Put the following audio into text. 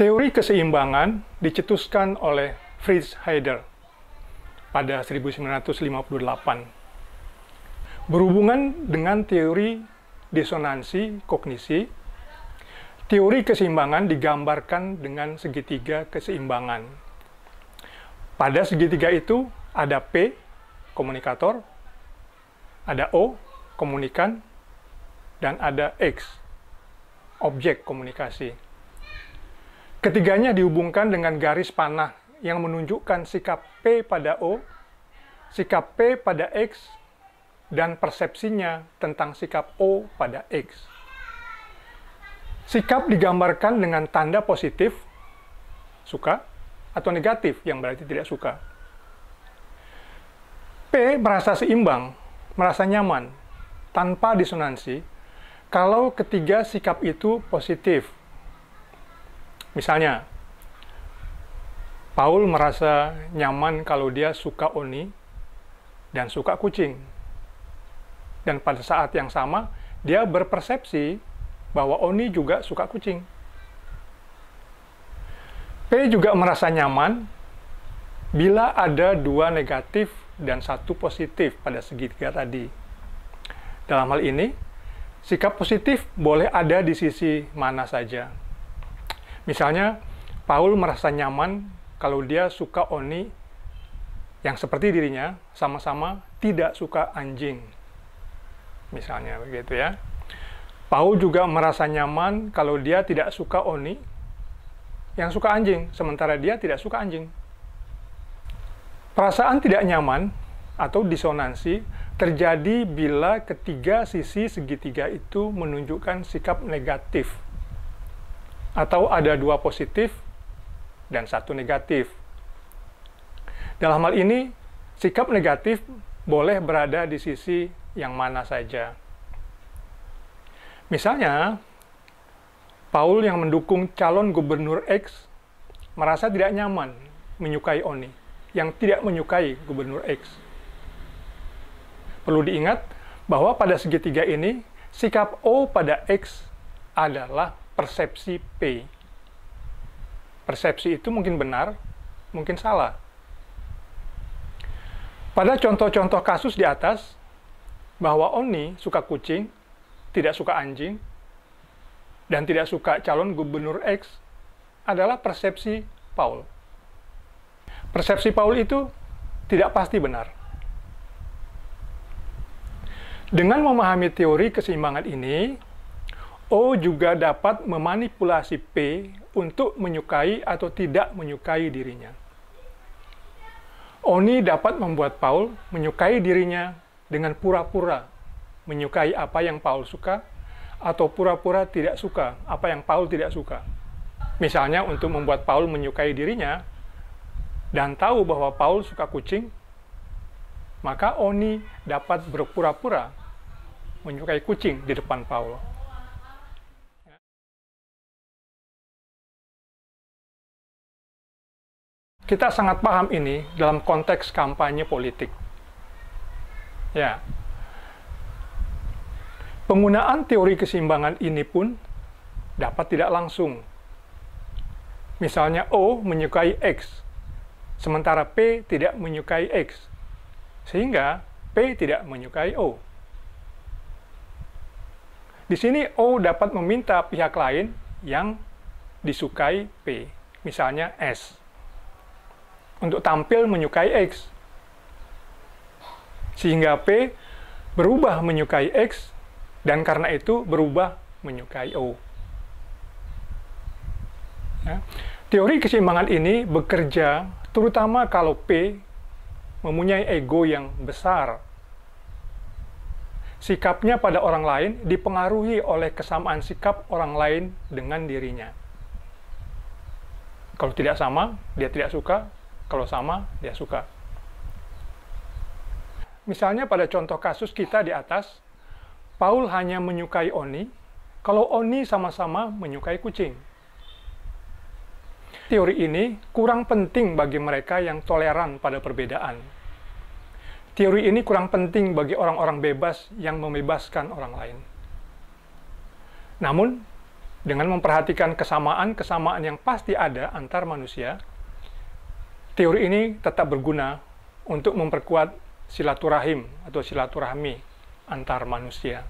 Teori keseimbangan dicetuskan oleh Fritz Heider pada 1958. Berhubungan dengan teori disonansi kognisi, teori keseimbangan digambarkan dengan segitiga keseimbangan. Pada segitiga itu ada P, komunikator, ada O, komunikan, dan ada X, objek komunikasi. Ketiganya dihubungkan dengan garis panah yang menunjukkan sikap P pada O, sikap P pada X, dan persepsinya tentang sikap O pada X. Sikap digambarkan dengan tanda positif, suka, atau negatif, yang berarti tidak suka. P merasa seimbang, merasa nyaman, tanpa disonansi, kalau ketiga sikap itu positif. Misalnya, Paul merasa nyaman kalau dia suka Oni dan suka kucing. Dan pada saat yang sama, dia berpersepsi bahwa Oni juga suka kucing. P juga merasa nyaman bila ada dua negatif dan satu positif pada segitiga tadi. Dalam hal ini, sikap positif boleh ada di sisi mana saja. Misalnya, Paul merasa nyaman kalau dia suka Oni yang seperti dirinya, sama-sama tidak suka anjing. Misalnya begitu ya. Paul juga merasa nyaman kalau dia tidak suka Oni yang suka anjing, sementara dia tidak suka anjing. Perasaan tidak nyaman atau disonansi terjadi bila ketiga sisi segitiga itu menunjukkan sikap negatif, atau ada dua positif dan satu negatif. Dalam hal ini, sikap negatif boleh berada di sisi yang mana saja. Misalnya, Paul yang mendukung calon gubernur X merasa tidak nyaman menyukai Oni yang tidak menyukai gubernur X. Perlu diingat bahwa pada segitiga ini, sikap O pada X adalah persepsi P. Persepsi itu mungkin benar, mungkin salah. Pada contoh-contoh kasus di atas, bahwa Oni suka kucing, tidak suka anjing, dan tidak suka calon gubernur X adalah persepsi Paul. Persepsi Paul itu tidak pasti benar. Dengan memahami teori keseimbangan ini, O juga dapat memanipulasi P untuk menyukai atau tidak menyukai dirinya. Oni dapat membuat Paul menyukai dirinya dengan pura-pura menyukai apa yang Paul suka, atau pura-pura tidak suka apa yang Paul tidak suka. Misalnya untuk membuat Paul menyukai dirinya, dan tahu bahwa Paul suka kucing, maka Oni dapat berpura-pura menyukai kucing di depan Paul. Kita sangat paham ini dalam konteks kampanye politik. Ya. Penggunaan teori keseimbangan ini pun dapat tidak langsung. Misalnya O menyukai X, sementara P tidak menyukai X, sehingga P tidak menyukai O. Di sini O dapat meminta pihak lain yang disukai P, misalnya S, untuk tampil menyukai X, sehingga P berubah menyukai X, dan karena itu berubah menyukai O. Ya. Teori keseimbangan ini bekerja terutama kalau P mempunyai ego yang besar. Sikapnya pada orang lain dipengaruhi oleh kesamaan sikap orang lain dengan dirinya. Kalau tidak sama, dia tidak suka. Kalau sama, dia suka. Misalnya pada contoh kasus kita di atas, Paul hanya menyukai Oni kalau Oni sama-sama menyukai kucing. Teori ini kurang penting bagi mereka yang toleran pada perbedaan. Teori ini kurang penting bagi orang-orang bebas yang membebaskan orang lain. Namun, Dengan memperhatikan kesamaan-kesamaan yang pasti ada antar manusia, teori ini tetap berguna untuk memperkuat silaturahim atau silaturahmi antar manusia.